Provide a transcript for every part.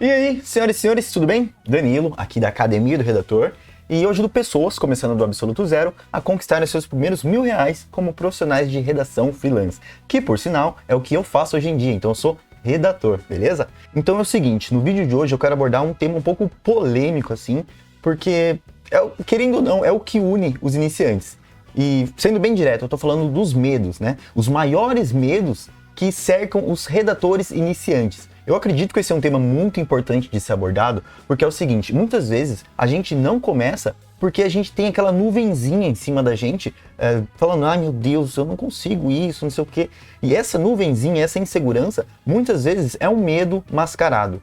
E aí, senhoras e senhores, tudo bem? Danilo, aqui da Academia do Redator, e hoje do Pessoas, começando do absoluto zero, a conquistar os seus primeiros R$ 1.000 como profissionais de redação freelance, que, por sinal, é o que eu faço hoje em dia, então eu sou redator, beleza? Então é o seguinte, no vídeo de hoje eu quero abordar um tema um pouco polêmico, assim, porque, querendo ou não, é o que une os iniciantes. E, sendo bem direto, eu tô falando dos medos, né? Os maiores medos que cercam os redatores iniciantes. Eu acredito que esse é um tema muito importante de ser abordado, porque é o seguinte, muitas vezes a gente não começa porque a gente tem aquela nuvenzinha em cima da gente, falando, ai meu Deus, eu não consigo isso, não sei o quê. E essa nuvenzinha, essa insegurança, muitas vezes é um medo mascarado.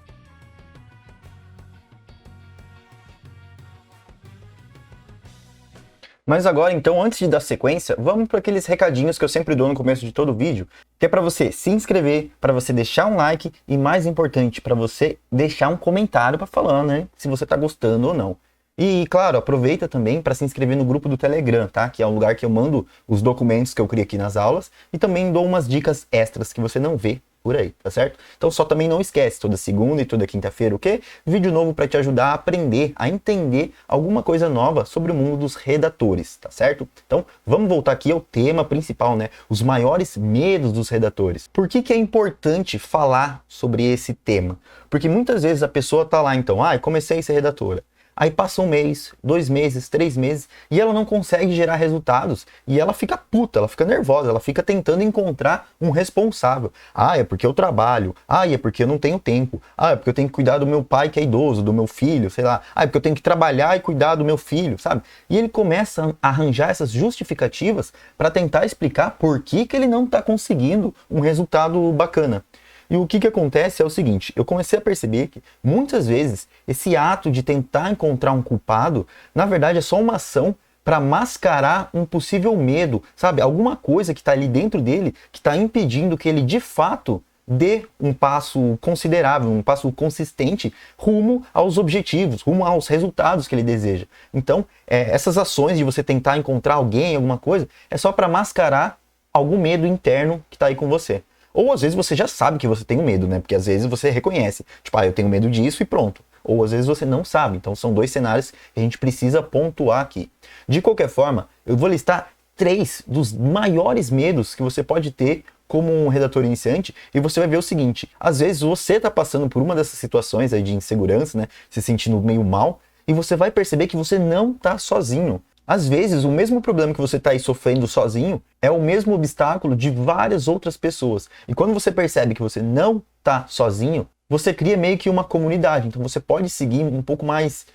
Mas agora, então, antes de dar sequência, vamos para aqueles recadinhos que eu sempre dou no começo de todo vídeo, que é para você se inscrever, para você deixar um like e, mais importante, para você deixar um comentário para falar, né, se você está gostando ou não. E, claro, aproveita também para se inscrever no grupo do Telegram, tá? Que é um lugar que eu mando os documentos que eu crio aqui nas aulas e também dou umas dicas extras que você não vê por aí, tá certo? Então só também não esquece, toda segunda e toda quinta-feira, o quê? Vídeo novo para te ajudar a aprender, a entender alguma coisa nova sobre o mundo dos redatores, tá certo? Então vamos voltar aqui ao tema principal, né? Os maiores medos dos redatores. Por que é importante falar sobre esse tema? Porque muitas vezes a pessoa tá lá, então, comecei a ser redatora. Aí passa 1 mês, 2 meses, 3 meses e ela não consegue gerar resultados e ela fica puta, ela fica nervosa, ela fica tentando encontrar um responsável. É porque eu trabalho, é porque eu não tenho tempo, é porque eu tenho que cuidar do meu pai que é idoso, do meu filho, sei lá, é porque eu tenho que trabalhar e cuidar do meu filho, sabe? E ele começa a arranjar essas justificativas para tentar explicar por que ele não está conseguindo um resultado bacana. E o que acontece é o seguinte, eu comecei a perceber que muitas vezes esse ato de tentar encontrar um culpado, na verdade é só uma ação para mascarar um possível medo, sabe? Alguma coisa que está ali dentro dele que está impedindo que ele de fato dê um passo considerável, um passo consistente rumo aos objetivos, rumo aos resultados que ele deseja. Então, essas ações de você tentar encontrar alguém, alguma coisa, é só para mascarar algum medo interno que está aí com você. Ou às vezes você já sabe que você tem um medo, né? Porque às vezes você reconhece, tipo, eu tenho medo disso e pronto. Ou às vezes você não sabe. Então são 2 cenários que a gente precisa pontuar aqui. De qualquer forma, eu vou listar 3 dos maiores medos que você pode ter como um redator iniciante e você vai ver o seguinte, às vezes você está passando por uma dessas situações aí de insegurança, né? Se sentindo meio mal e você vai perceber que você não está sozinho. Às vezes, o mesmo problema que você está aí sofrendo sozinho é o mesmo obstáculo de várias outras pessoas. E quando você percebe que você não está sozinho, você cria meio que uma comunidade. Então você pode seguir um pouco mais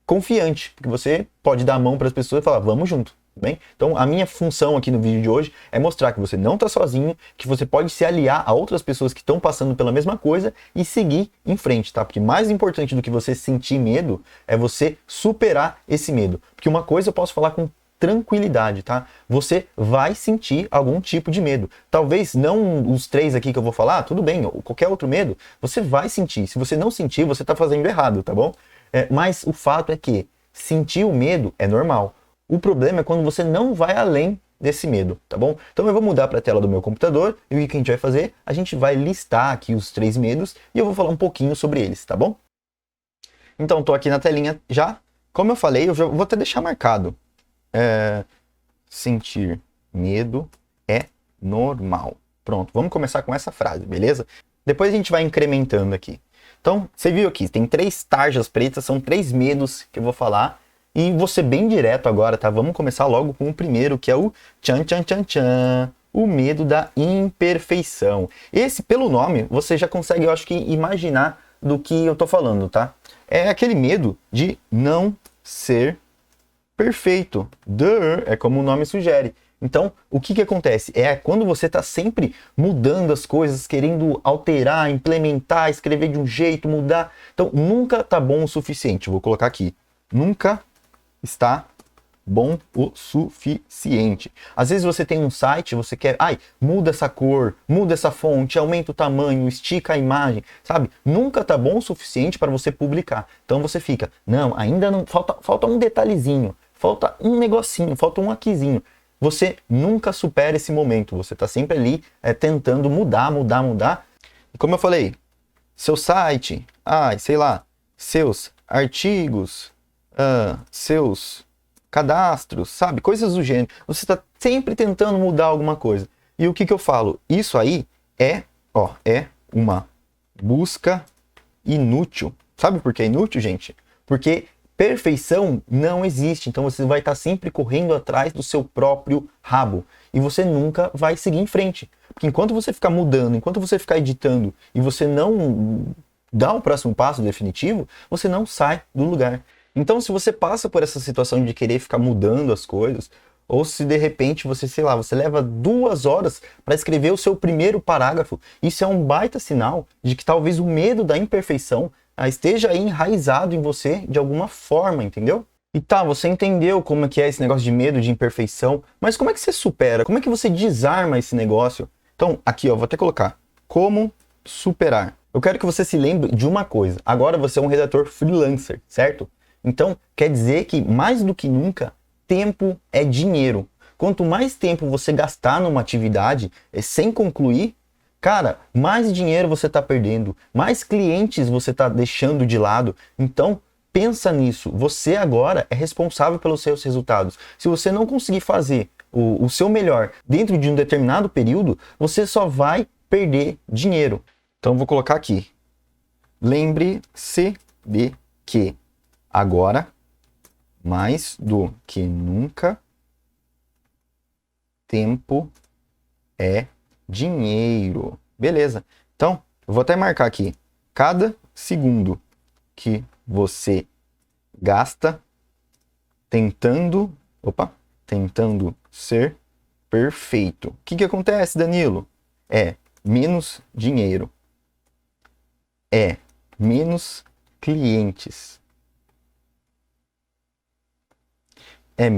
confiante, porque você pode dar a mão para as pessoas e falar, vamos junto. Bem? Então a minha função aqui no vídeo de hoje é mostrar que você não está sozinho, que você pode se aliar a outras pessoas que estão passando pela mesma coisa e seguir em frente, tá? Porque mais importante do que você sentir medo é você superar esse medo. Porque uma coisa eu posso falar com tranquilidade, tá? Você vai sentir algum tipo de medo. Talvez não os 3 aqui que eu vou falar, tudo bem, ou qualquer outro medo, você vai sentir. Se você não sentir, você está fazendo errado, tá bom? Mas o fato é que sentir o medo é normal. O problema é quando você não vai além desse medo, tá bom? Então eu vou mudar para a tela do meu computador e o que a gente vai fazer? A gente vai listar aqui os 3 medos e eu vou falar um pouquinho sobre eles, tá bom? Então estou aqui na telinha já. Como eu falei, eu já vou até deixar marcado. Sentir medo é normal. Pronto, vamos começar com essa frase, beleza? Depois a gente vai incrementando aqui. Então, você viu aqui, tem 3 tarjas pretas, são 3 medos que eu vou falar. E vou ser bem direto agora, tá? Vamos começar logo com o primeiro, que é o tchan, o medo da imperfeição. Esse, pelo nome, você já consegue, eu acho que, imaginar do que eu tô falando, tá? É aquele medo de não ser perfeito. É como o nome sugere. Então, o que acontece? É quando você está sempre mudando as coisas, querendo alterar, implementar, escrever de um jeito, mudar. Então, nunca tá bom o suficiente. Vou colocar aqui. Nunca está bom o suficiente. Às vezes você tem um site, você quer, muda essa cor, muda essa fonte, aumenta o tamanho, estica a imagem, sabe? Nunca tá bom o suficiente para você publicar. Então você fica, não, ainda não, falta um detalhezinho, falta um negocinho, falta um aquizinho. Você nunca supera esse momento, você tá sempre ali tentando mudar. E como eu falei, seu site, sei lá, seus artigos, seus cadastros, sabe? Coisas do gênero. Você está sempre tentando mudar alguma coisa. E o que eu falo? Isso aí é uma busca inútil. Sabe por que é inútil, gente? Porque perfeição não existe. Então você vai estar sempre correndo atrás do seu próprio rabo. E você nunca vai seguir em frente. Porque enquanto você ficar mudando, enquanto você ficar editando e você não dá o próximo passo definitivo, você não sai do lugar. Então, se você passa por essa situação de querer ficar mudando as coisas, ou se de repente você, sei lá, você leva 2 horas para escrever o seu primeiro parágrafo, isso é um baita sinal de que talvez o medo da imperfeição esteja aí enraizado em você de alguma forma, entendeu? E tá, você entendeu como é que é esse negócio de medo de imperfeição, mas como é que você supera? Como é que você desarma esse negócio? Então, aqui, vou até colocar, como superar. Eu quero que você se lembre de uma coisa. Agora você é um redator freelancer, certo? Então, quer dizer que, mais do que nunca, tempo é dinheiro. Quanto mais tempo você gastar numa atividade sem concluir, cara, mais dinheiro você está perdendo, mais clientes você está deixando de lado. Então, pensa nisso. Você agora é responsável pelos seus resultados. Se você não conseguir fazer o seu melhor dentro de um determinado período, você só vai perder dinheiro. Então, vou colocar aqui. Lembre-se de que agora, mais do que nunca, tempo é dinheiro. Beleza. Então, eu vou até marcar aqui. Cada segundo que você gasta tentando ser perfeito. O que acontece, Danilo? É menos dinheiro. É menos clientes. É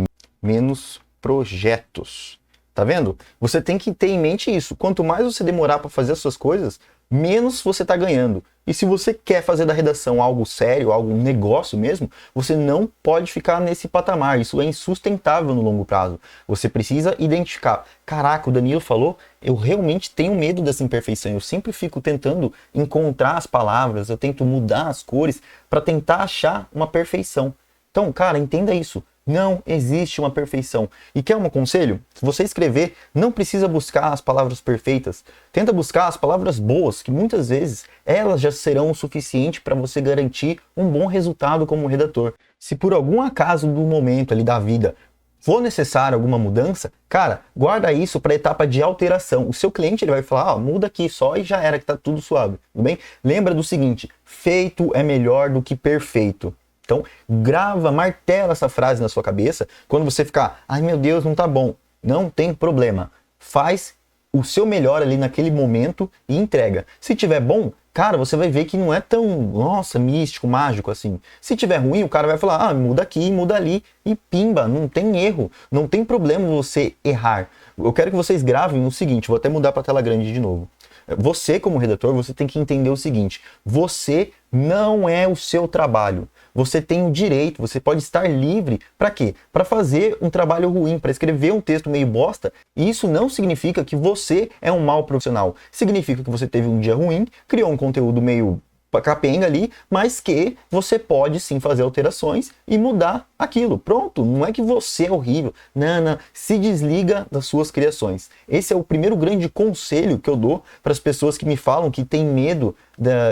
menos projetos. Tá vendo? Você tem que ter em mente isso. Quanto mais você demorar para fazer as suas coisas, menos você está ganhando. E se você quer fazer da redação algo sério, algo um negócio mesmo, você não pode ficar nesse patamar. Isso é insustentável no longo prazo. Você precisa identificar. Caraca, o Danilo falou, eu realmente tenho medo dessa imperfeição. Eu sempre fico tentando encontrar as palavras, eu tento mudar as cores para tentar achar uma perfeição. Então, cara, entenda isso. Não existe uma perfeição. E quer um conselho? Se você escrever, não precisa buscar as palavras perfeitas. Tenta buscar as palavras boas, que muitas vezes elas já serão o suficiente para você garantir um bom resultado como redator. Se por algum acaso do momento ali da vida for necessário alguma mudança, cara, guarda isso para a etapa de alteração. O seu cliente ele vai falar, muda aqui só e já era que tá tudo suave, tudo bem? Lembra do seguinte, feito é melhor do que perfeito. Então, grava, martela essa frase na sua cabeça. Quando você ficar, ai meu Deus, não tá bom. Não tem problema. Faz o seu melhor ali naquele momento e entrega. Se tiver bom, cara, você vai ver que não é tão, nossa, místico, mágico assim. Se tiver ruim, o cara vai falar, muda aqui, muda ali e pimba, não tem erro. Não tem problema você errar. Eu quero que vocês gravem o seguinte, vou até mudar para a tela grande de novo. Você, como redator, você tem que entender o seguinte, você não é o seu trabalho. Você tem o direito, você pode estar livre. Para quê? Para fazer um trabalho ruim, para escrever um texto meio bosta. E isso não significa que você é um mau profissional. Significa que você teve um dia ruim, criou um conteúdo meio capenga ali, mas que você pode sim fazer alterações e mudar aquilo. Pronto, não é que você é horrível. Não, se desliga das suas criações. Esse é o primeiro grande conselho que eu dou para as pessoas que me falam que tem medo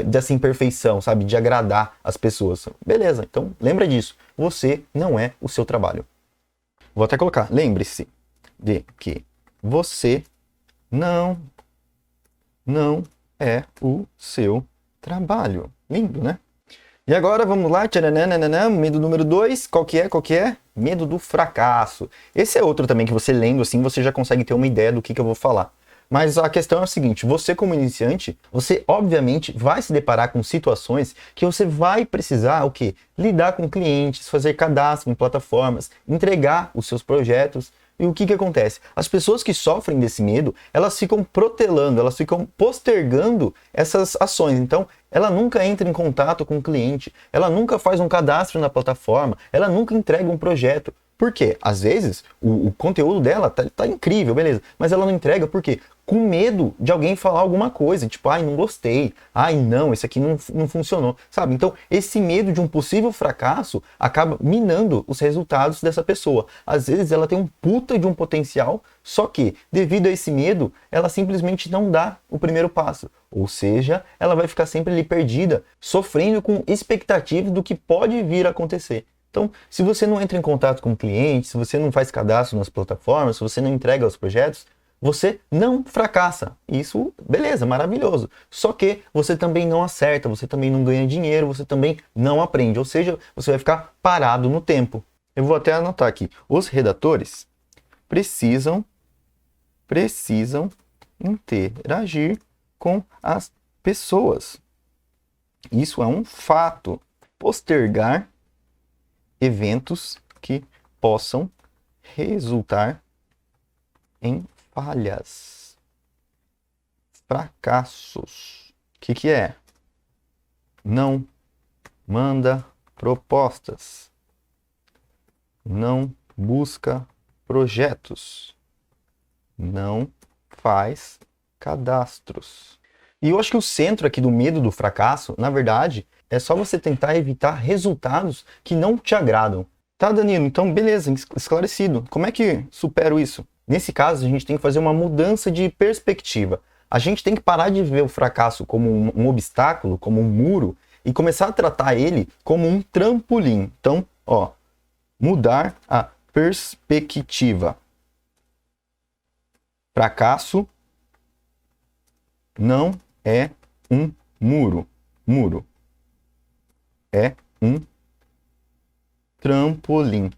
dessa imperfeição, sabe? De agradar as pessoas. Beleza, então lembra disso. Você não é o seu trabalho. Vou até colocar, lembre-se de que você não é o seu trabalho. Lindo, né? E agora vamos lá, medo número 2, qual que é? Medo do fracasso. Esse é outro também que você lendo assim, você já consegue ter uma ideia do que eu vou falar. Mas a questão é a seguinte, você como iniciante, você obviamente vai se deparar com situações que você vai precisar, o quê? Lidar com clientes, fazer cadastro em plataformas, entregar os seus projetos. E o que acontece? As pessoas que sofrem desse medo, elas ficam protelando, elas ficam postergando essas ações. Então, ela nunca entra em contato com o cliente, ela nunca faz um cadastro na plataforma, ela nunca entrega um projeto. Por quê? Às vezes, o conteúdo dela tá incrível, beleza. Mas ela não entrega por quê? Com medo de alguém falar alguma coisa, tipo, ai, não gostei, ai, não, esse aqui não funcionou, sabe? Então, esse medo de um possível fracasso acaba minando os resultados dessa pessoa. Às vezes, ela tem um puta de um potencial, só que, devido a esse medo, ela simplesmente não dá o primeiro passo. Ou seja, ela vai ficar sempre ali perdida, sofrendo com expectativas do que pode vir a acontecer. Então, se você não entra em contato com o cliente, se você não faz cadastro nas plataformas, se você não entrega os projetos, você não fracassa. Isso, beleza, maravilhoso. Só que você também não acerta, você também não ganha dinheiro, você também não aprende. Ou seja, você vai ficar parado no tempo. Eu vou até anotar aqui. Os redatores precisam interagir com as pessoas. Isso é um fato. Postergar eventos que possam resultar em falhas, fracassos. O que é? Não manda propostas, não busca projetos, não faz cadastros. E eu acho que o centro aqui do medo do fracasso, na verdade, é só você tentar evitar resultados que não te agradam. Tá, Danilo? Então, beleza, esclarecido. Como é que supero isso? Nesse caso, a gente tem que fazer uma mudança de perspectiva. A gente tem que parar de ver o fracasso como um obstáculo, como um muro, e começar a tratar ele como um trampolim. Então, ó, mudar a perspectiva. Fracasso não é um muro. Muro é um trampolim.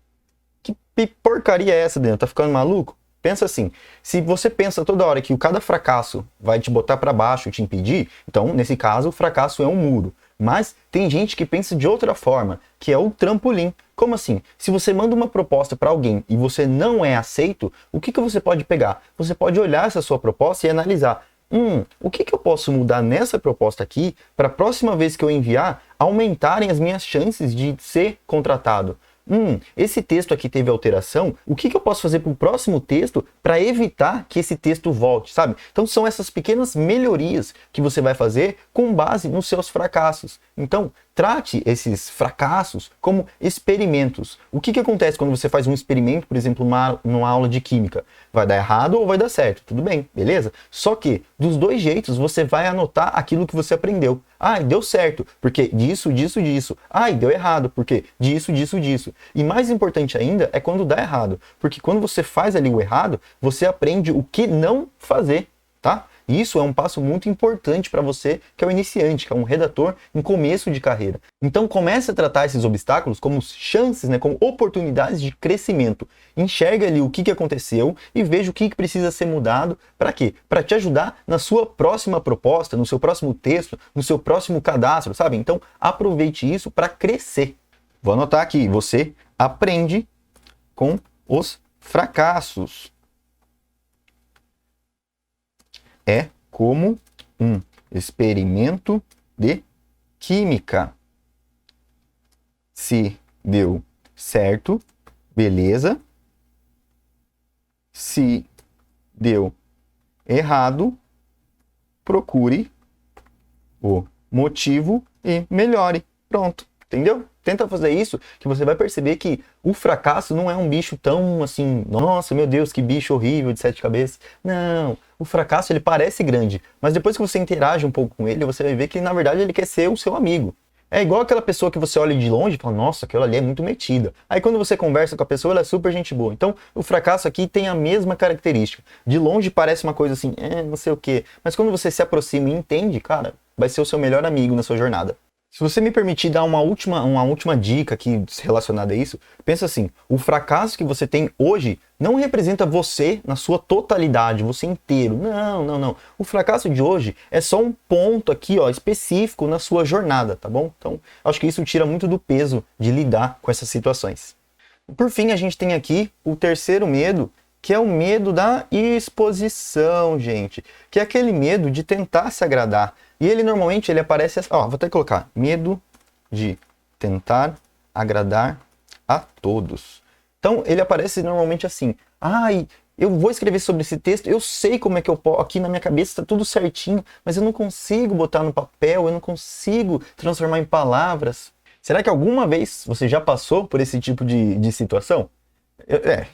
Que porcaria é essa, Daniel? Tá ficando maluco? Pensa assim, se você pensa toda hora que cada fracasso vai te botar para baixo, te impedir, então, nesse caso, o fracasso é um muro. Mas tem gente que pensa de outra forma, que é o trampolim. Como assim? Se você manda uma proposta para alguém e você não é aceito, o que você pode pegar? Você pode olhar essa sua proposta e analisar. O que eu posso mudar nessa proposta aqui para a próxima vez que eu enviar aumentarem as minhas chances de ser contratado? Esse texto aqui teve alteração, o que eu posso fazer para o próximo texto para evitar que esse texto volte, sabe? Então são essas pequenas melhorias que você vai fazer com base nos seus fracassos. Então, trate esses fracassos como experimentos. O que acontece quando você faz um experimento, por exemplo, numa aula de química? Vai dar errado ou vai dar certo? Tudo bem, beleza? Só que, dos dois jeitos, você vai anotar aquilo que você aprendeu. Deu certo, porque disso, disso, disso. Deu errado, porque disso, disso, disso. E mais importante ainda é quando dá errado. Porque quando você faz ali o errado, você aprende o que não fazer, tá? E isso é um passo muito importante para você que é um iniciante, que é um redator em começo de carreira. Então comece a tratar esses obstáculos como chances, né, como oportunidades de crescimento. Enxerga ali o que aconteceu e veja o que precisa ser mudado. Para quê? Para te ajudar na sua próxima proposta, no seu próximo texto, no seu próximo cadastro, sabe? Então aproveite isso para crescer. Vou anotar aqui, você aprende com os fracassos. É como um experimento de química. Se deu certo, beleza. Se deu errado, procure o motivo e melhore. Pronto, entendeu? Tenta fazer isso que você vai perceber que o fracasso não é um bicho tão assim, nossa, meu Deus, que bicho horrível de 7 cabeças. Não, o fracasso ele parece grande, mas depois que você interage um pouco com ele, você vai ver que na verdade ele quer ser o seu amigo. É igual aquela pessoa que você olha de longe e fala, nossa, aquela ali é muito metida. Aí quando você conversa com a pessoa, ela é super gente boa. Então, o fracasso aqui tem a mesma característica. De longe parece uma coisa assim, não sei o quê. Mas quando você se aproxima e entende, cara, vai ser o seu melhor amigo na sua jornada. Se você me permitir dar uma última dica aqui relacionada a isso, pensa assim, o fracasso que você tem hoje não representa você na sua totalidade, você inteiro. Não. O fracasso de hoje é só um ponto aqui, ó, específico na sua jornada, tá bom? Então, acho que isso tira muito do peso de lidar com essas situações. Por fim, a gente tem aqui o terceiro medo, que é o medo da exposição, gente. Que é aquele medo de tentar se agradar. E ele normalmente ele aparece assim, vou até colocar, medo de tentar agradar a todos. Então, ele aparece normalmente assim: ai, eu vou escrever sobre esse texto, eu sei como é que eu posso, aqui na minha cabeça está tudo certinho, mas eu não consigo botar no papel, eu não consigo transformar em palavras. Será que alguma vez você já passou por esse tipo de situação?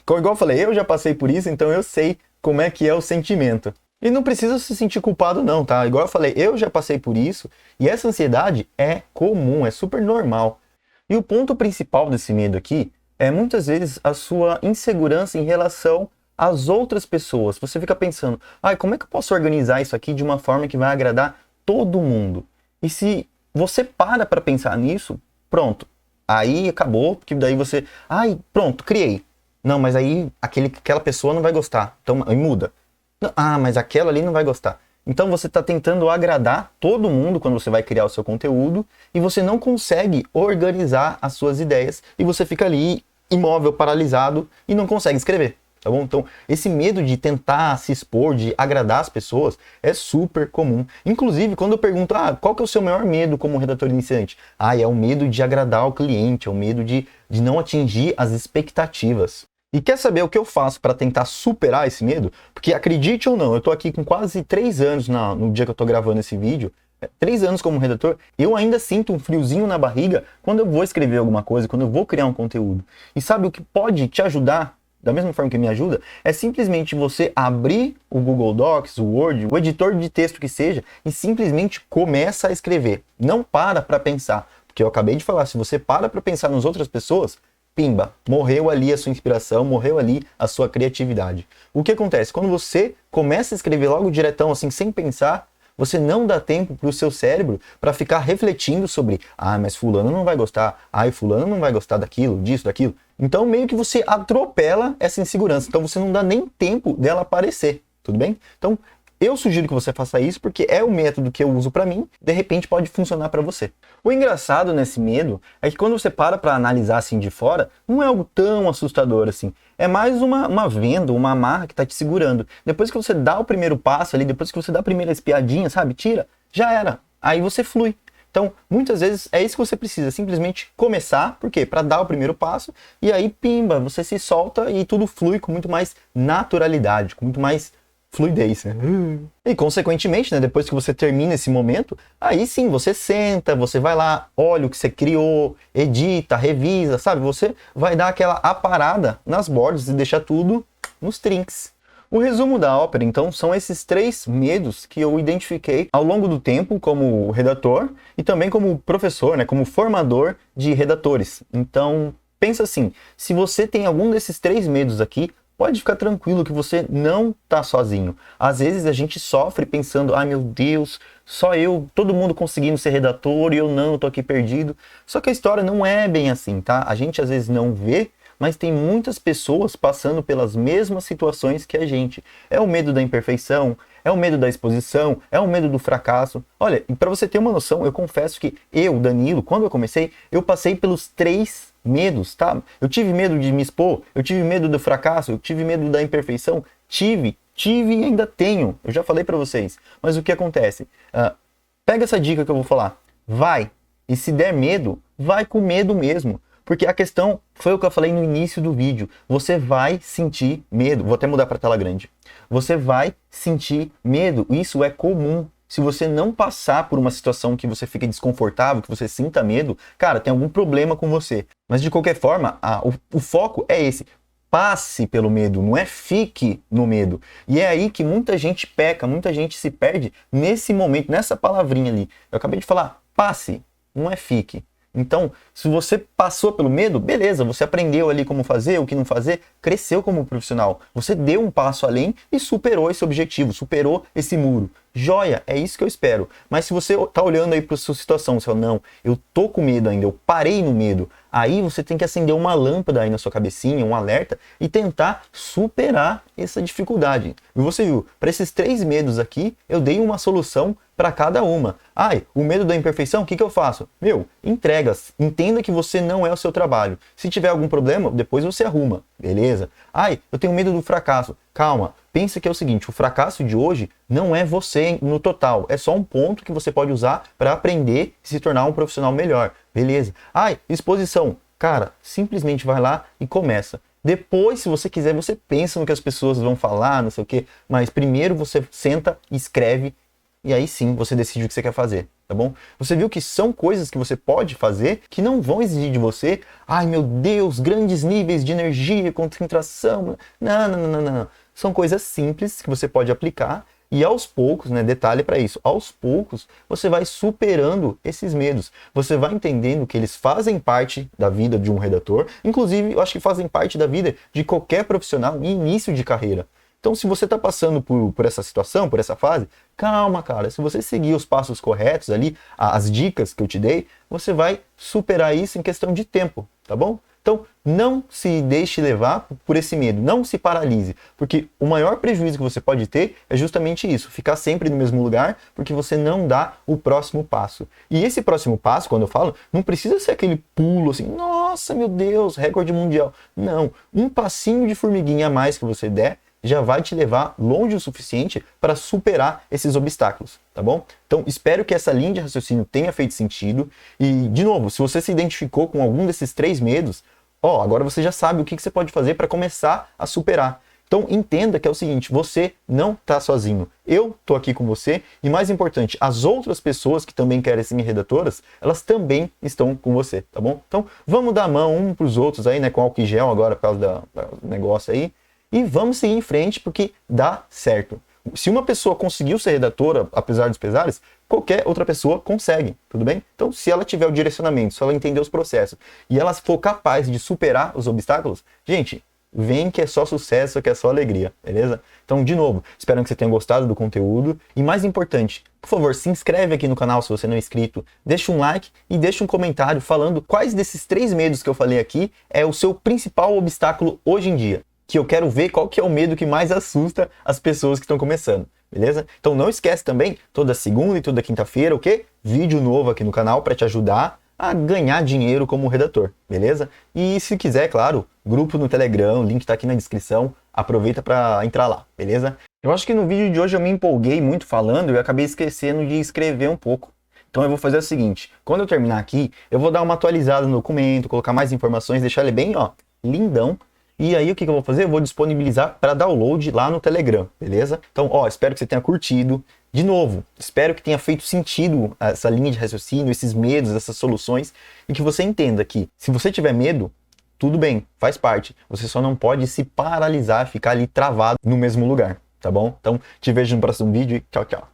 Igual eu falei, eu já passei por isso, então eu sei como é que é o sentimento. E não precisa se sentir culpado não, tá? Igual eu falei, eu já passei por isso, e essa ansiedade é comum, é super normal. E o ponto principal desse medo aqui é muitas vezes a sua insegurança em relação às outras pessoas. Você fica pensando, como é que eu posso organizar isso aqui de uma forma que vai agradar todo mundo? E se você para pensar nisso, pronto. Aí acabou, porque daí você, pronto, criei. Não, mas aí aquela pessoa não vai gostar, então aí muda. Mas aquela ali não vai gostar. Então você está tentando agradar todo mundo quando você vai criar o seu conteúdo e você não consegue organizar as suas ideias e você fica ali imóvel, paralisado e não consegue escrever, tá bom? Então esse medo de tentar se expor, de agradar as pessoas é super comum. Inclusive quando eu pergunto, qual que é o seu maior medo como redator iniciante? É o medo de agradar o cliente, é o medo de não atingir as expectativas. E quer saber o que eu faço para tentar superar esse medo? Porque acredite ou não, eu estou aqui com quase 3 anos no dia que eu estou gravando esse vídeo, 3 anos como redator, eu ainda sinto um friozinho na barriga quando eu vou escrever alguma coisa, quando eu vou criar um conteúdo. E sabe o que pode te ajudar, da mesma forma que me ajuda? É simplesmente você abrir o Google Docs, o Word, o editor de texto que seja, e simplesmente começa a escrever. Não para pensar, porque eu acabei de falar, se você para pensar nas outras pessoas, pimba, morreu ali a sua inspiração, morreu ali a sua criatividade. O que acontece? Quando você começa a escrever logo diretão, assim, sem pensar, você não dá tempo para o seu cérebro para ficar refletindo sobre, mas fulano não vai gostar, fulano não vai gostar daquilo, disso, daquilo. Então meio que você atropela essa insegurança, então você não dá nem tempo dela aparecer, tudo bem? Então eu sugiro que você faça isso porque é o método que eu uso para mim, de repente pode funcionar para você. O engraçado nesse medo é que quando você para analisar assim de fora, não é algo tão assustador assim. É mais uma venda, uma amarra que está te segurando. Depois que você dá o primeiro passo ali, depois que você dá a primeira espiadinha, sabe? Tira, já era. Aí você flui. Então, muitas vezes é isso que você precisa, simplesmente começar, por quê? Para dar o primeiro passo, e aí pimba, você se solta e tudo flui com muito mais naturalidade, com muito mais fluidez, né? E consequentemente, né, depois que você termina esse momento, aí sim, você senta, você vai lá, olha o que você criou, edita, revisa, sabe? Você vai dar aquela aparada nas bordas e deixar tudo nos trinks. O resumo da ópera, então, são esses 3 medos que eu identifiquei ao longo do tempo como redator e também como professor, né, como formador de redatores. Então, pensa assim, se você tem algum desses 3 medos aqui, pode ficar tranquilo que você não está sozinho. Às vezes a gente sofre pensando, meu Deus, só eu, todo mundo conseguindo ser redator e eu não, tô aqui perdido. Só que a história não é bem assim, tá? A gente às vezes não vê, mas tem muitas pessoas passando pelas mesmas situações que a gente. É o medo da imperfeição, é o medo da exposição, é o medo do fracasso. Olha, e para você ter uma noção, eu confesso que eu, Danilo, quando eu comecei, eu passei pelos 3 medos, tá? Eu tive medo de me expor, eu tive medo do fracasso, eu tive medo da imperfeição, tive e ainda tenho, eu já falei pra vocês. Mas o que acontece? Pega essa dica que eu vou falar, vai, e se der medo, vai com medo mesmo. Porque a questão foi o que eu falei no início do vídeo, você vai sentir medo, vou até mudar para tela grande. Você vai sentir medo, isso é comum. Se você não passar por uma situação que você fique desconfortável, que você sinta medo, cara, tem algum problema com você. Mas de qualquer forma, o foco é esse. Passe pelo medo, não é fique no medo. E é aí que muita gente peca, muita gente se perde nesse momento, nessa palavrinha ali. Eu acabei de falar, passe, não é fique. Então, se você passou pelo medo, beleza, você aprendeu ali como fazer, o que não fazer, cresceu como profissional. Você deu um passo além e superou esse objetivo, superou esse muro. Joia, é isso que eu espero. Mas se você tá olhando aí para sua situação, você fala, não, eu tô com medo ainda, eu parei no medo. Aí você tem que acender uma lâmpada aí na sua cabecinha, um alerta, e tentar superar essa dificuldade. E você viu, para esses 3 medos aqui, eu dei uma solução para cada uma. O medo da imperfeição, o que eu faço? Entregas. Entenda que você não é o seu trabalho. Se tiver algum problema, depois você arruma. Beleza? Eu tenho medo do fracasso. Calma. Pensa que é o seguinte, o fracasso de hoje não é você no total. É só um ponto que você pode usar para aprender e se tornar um profissional melhor. Beleza? Exposição. Cara, simplesmente vai lá e começa. Depois, se você quiser, você pensa no que as pessoas vão falar, não sei o quê. Mas primeiro você senta, escreve e aí sim você decide o que você quer fazer, tá bom? Você viu que são coisas que você pode fazer que não vão exigir de você, ai meu Deus, grandes níveis de energia, concentração. Não, não, não, não, não. São coisas simples que você pode aplicar e aos poucos, né, detalhe para isso, aos poucos você vai superando esses medos. Você vai entendendo que eles fazem parte da vida de um redator, inclusive eu acho que fazem parte da vida de qualquer profissional em início de carreira. Então, se você está passando por essa situação, por essa fase, calma, cara. Se você seguir os passos corretos ali, as dicas que eu te dei, você vai superar isso em questão de tempo, tá bom? Então, não se deixe levar por esse medo, não se paralise, porque o maior prejuízo que você pode ter é justamente isso, ficar sempre no mesmo lugar, porque você não dá o próximo passo. E esse próximo passo, quando eu falo, não precisa ser aquele pulo assim, nossa, meu Deus, recorde mundial. Não, um passinho de formiguinha a mais que você der, já vai te levar longe o suficiente para superar esses obstáculos, tá bom? Então, espero que essa linha de raciocínio tenha feito sentido. E, de novo, se você se identificou com algum desses 3 medos, agora você já sabe o que você pode fazer para começar a superar. Então, entenda que é o seguinte, você não está sozinho. Eu estou aqui com você e, mais importante, as outras pessoas que também querem ser redatoras, elas também estão com você, tá bom? Então, vamos dar a mão um para os outros aí, né, com álcool em gel agora por causa do negócio aí. E vamos seguir em frente, porque dá certo. Se uma pessoa conseguiu ser redatora, apesar dos pesares, qualquer outra pessoa consegue, tudo bem? Então, se ela tiver o direcionamento, se ela entender os processos e ela for capaz de superar os obstáculos, gente, vem que é só sucesso, que é só alegria, beleza? Então, de novo, espero que você tenha gostado do conteúdo. E mais importante, por favor, se inscreve aqui no canal se você não é inscrito, deixa um like e deixa um comentário falando quais desses 3 medos que eu falei aqui é o seu principal obstáculo hoje em dia. Que eu quero ver qual que é o medo que mais assusta as pessoas que estão começando, beleza? Então não esquece também, toda segunda e toda quinta-feira, o quê? Vídeo novo aqui no canal para te ajudar a ganhar dinheiro como redator, beleza? E se quiser, claro, grupo no Telegram, o link tá aqui na descrição, aproveita para entrar lá, beleza? Eu acho que no vídeo de hoje eu me empolguei muito falando e eu acabei esquecendo de escrever um pouco. Então eu vou fazer o seguinte, quando eu terminar aqui, eu vou dar uma atualizada no documento, colocar mais informações, deixar ele bem, lindão. E aí o que eu vou fazer? Eu vou disponibilizar para download lá no Telegram, beleza? Então, espero que você tenha curtido. De novo, espero que tenha feito sentido essa linha de raciocínio, esses medos, essas soluções, e que você entenda que se você tiver medo, tudo bem, faz parte. Você só não pode se paralisar, ficar ali travado no mesmo lugar, tá bom? Então, te vejo no próximo vídeo e tchau, tchau.